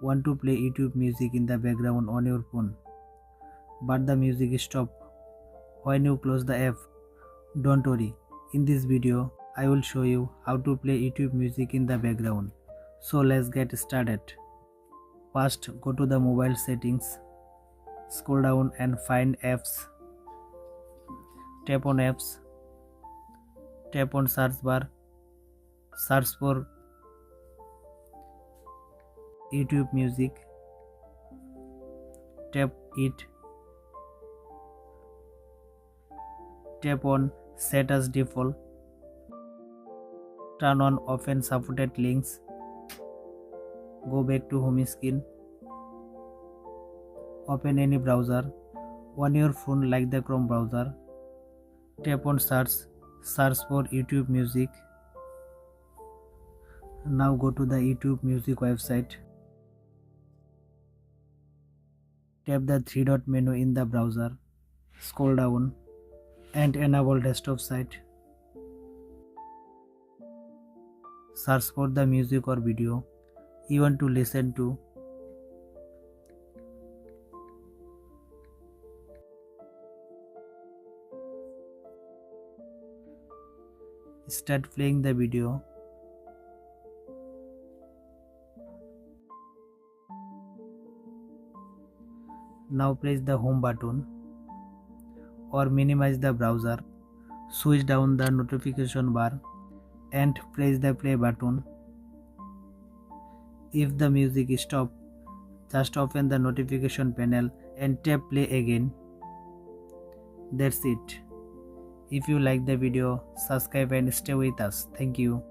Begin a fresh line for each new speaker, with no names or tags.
Want to play YouTube music in the background on your phone, but the music stops when you close the app? Don't worry, in this video I will show you how to play YouTube music in the background. So let's get started. First, go to the mobile settings, scroll down and find apps. Tap on apps, tap on search bar, search for YouTube music, tap it, tap on set as default, turn on open supported links, go back to home screen, open any browser on your phone like the Chrome browser, tap on search for YouTube music. Now go to the YouTube music website, tap the three dot menu in the browser, scroll down and enable desktop site. Search for the music or video you want to listen to. Start playing the video. Now press the home button or minimize the browser. Switch down the notification bar and press the play button. If the music stops, just open the notification panel and tap play again. That's it. If you like the video, subscribe and stay with us. Thank you.